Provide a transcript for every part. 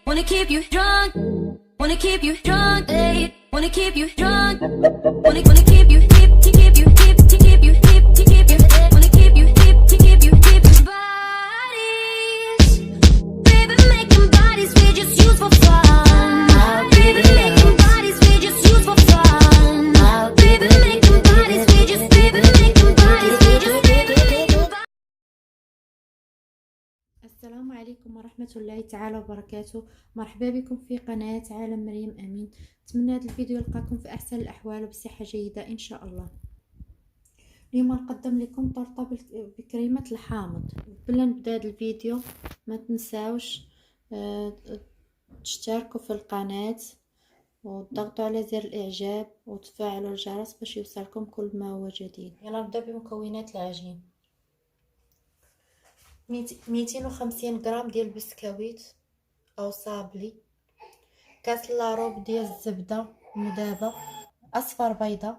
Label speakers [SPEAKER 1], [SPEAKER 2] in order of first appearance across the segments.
[SPEAKER 1] Wanna keep you drunk, wanna keep you drunk, hey. Wanna keep you drunk, wanna keep you hip, to keep you hip, to keep you hip, to keep you hip. Wanna keep you hip, to keep you hip. Bodies, baby, making bodies we just use for fun. Baby, making bodies we just use for fun. Baby, making bodies we just, baby, making bodies we just, baby, making bodies.
[SPEAKER 2] السلام عليكم ورحمة الله تعالى وبركاته. مرحبا بكم في قناة عالم مريم أمين. أتمنى هذا الفيديو يلقاكم في أحسن الأحوال وبصحة جيدة إن شاء الله. اليوم نقدم لكم طرطة بكريمة الحامض. قبل نبدأ هذا الفيديو ما تنساوش تشتركوا في القناة وتضغطوا على زر الإعجاب وتفعلوا الجرس باش يوصلكم كل ما هو جديد. يلا نبدأ بمكونات العجين. 250 غرام ديال البسكويت او صابلي، كاس لاروب ديال الزبده مذابه، اصفر بيضه،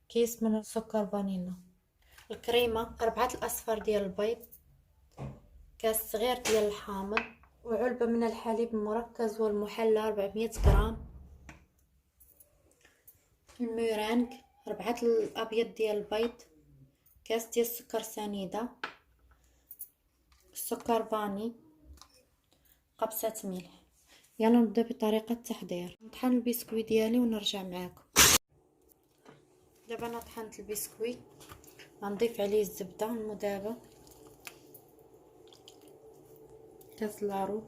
[SPEAKER 2] كيس من السكر فانيلا، الكريمه 4 الاصفر ديال البيض، كاس صغير ديال الحامض، وعلبه من الحليب المركز والمحلى 400 غرام، الميرانغ 4 الابيض ديال البيض، كاس ديال السكر سنيده، السكر فاني، قبصه ملح. يلا نبدا بطريقه التحضير. نطحن البسكويت ديالي ونرجع معاكم. دابا انا طحنت البسكويت، غنضيف عليه الزبده المذابه، كاس لاروب،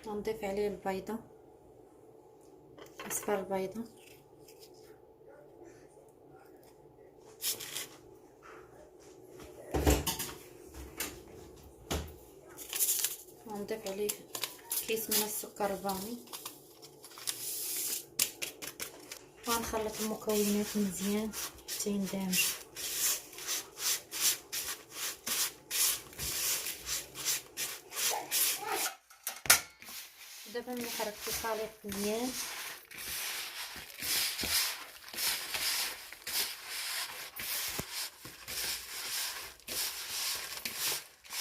[SPEAKER 2] غنضيف عليه البيضه، اصفر البيضه، نضيف عليه كيس من السكر الفاني، ونخلط المكونات مزيان حتى يندمجوا. دابا ملي حركت الخليط مزيان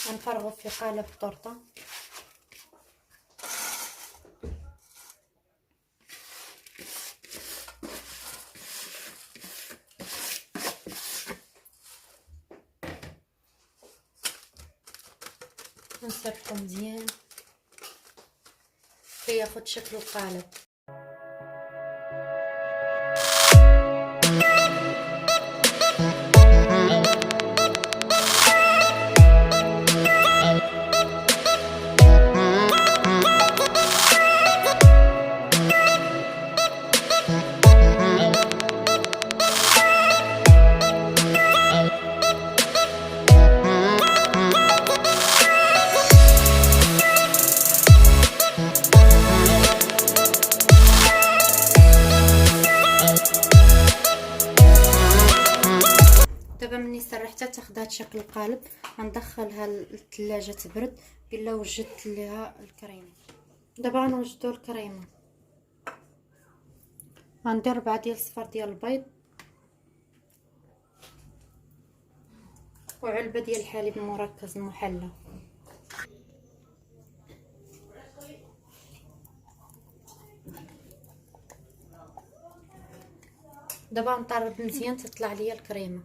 [SPEAKER 2] غنفرغو في قالب الطرطه. نسرحو مزيان كياخد شكل القالب. دابا مني سرحتها تاخدات شكل القالب، غندخلها للثلاجه تبرد الا وجدت ليها الكريمه. دابا غنوجدو الكريمه. غندير 4 ديال الصفر ديال البيض وعلبه ديال الحليب المركز المحلى. دابا نطرب مزيان تطلع ليا الكريمه.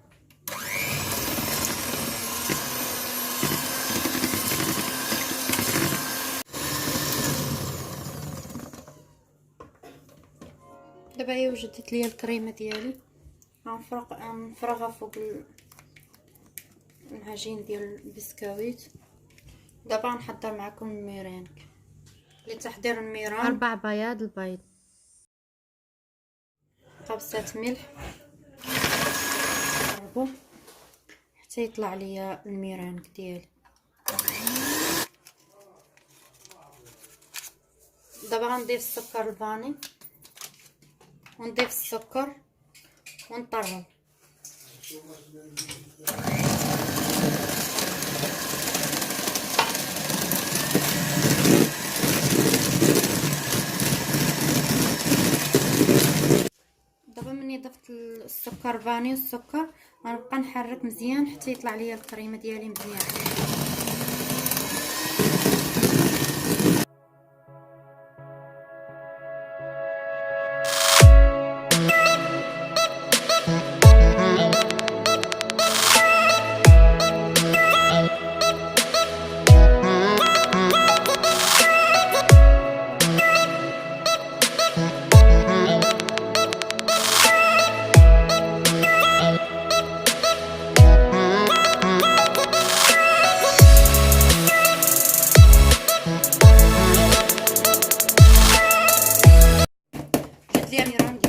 [SPEAKER 2] دابا هي وجدت ليا الكريمه ديالي، غنفرغها فوق العجين ديال البسكويت. دابا غنحضر معكم الميرانغ. لتحضير الميرانغ 4 بياض البيض، قبصه ملح، نقربو حتى يطلع ليا الميرانغ ديالي. دابا غنضيف السكر الفاني ونضيف السكر ونطرب. دابا مني ضفت السكر فاني والسكر غنبقى نحرك مزيان حتى يطلع ليا الكريمه ديالي مزيان.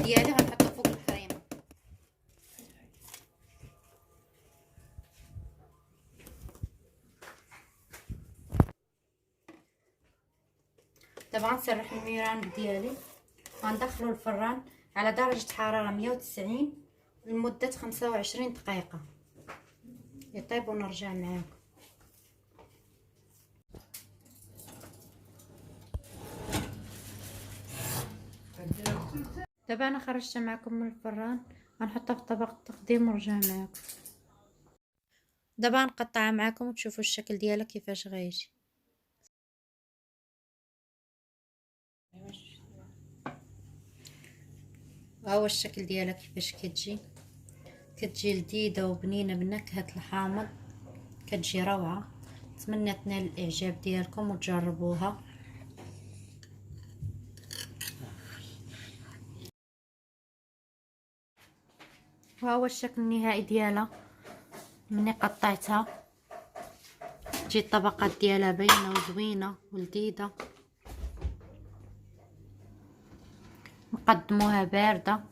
[SPEAKER 2] ديالي غنحطها فوق الكريمه. دابا غنسرح الميران ديالي وغندخلو الفران على درجه حراره 190 لمده 25 دقيقه يطيب ونرجع معاكم. دابا انا خرجتها معكم من الفران، غنحطها في طبق التقديم ونرجع معكم. دابا نقطعها معكم وتشوفوا الشكل ديالها كيفاش غيجي. ها هو الشكل ديالها كيفاش كتجي لذيذه وبنينه بنكهه الحامض، كتجي روعه. نتمنى تنال الاعجاب ديالكم وتجربوها. وها هو الشكل النهائي ديالها مني قطعتها، تجي الطبقات ديالها باينه وزوينه ولذيذه. نقدموها بارده.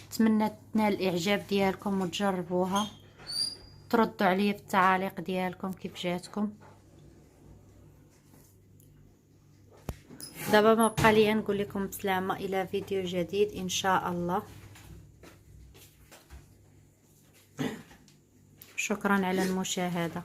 [SPEAKER 2] نتمنى تنال الاعجاب ديالكم وتجربوها، تردوا عليا في التعاليق ديالكم كيف جاتكم. دابا ما بقى لي نقول لكم بسلامه الى فيديو جديد ان شاء الله. شكرا على المشاهدة.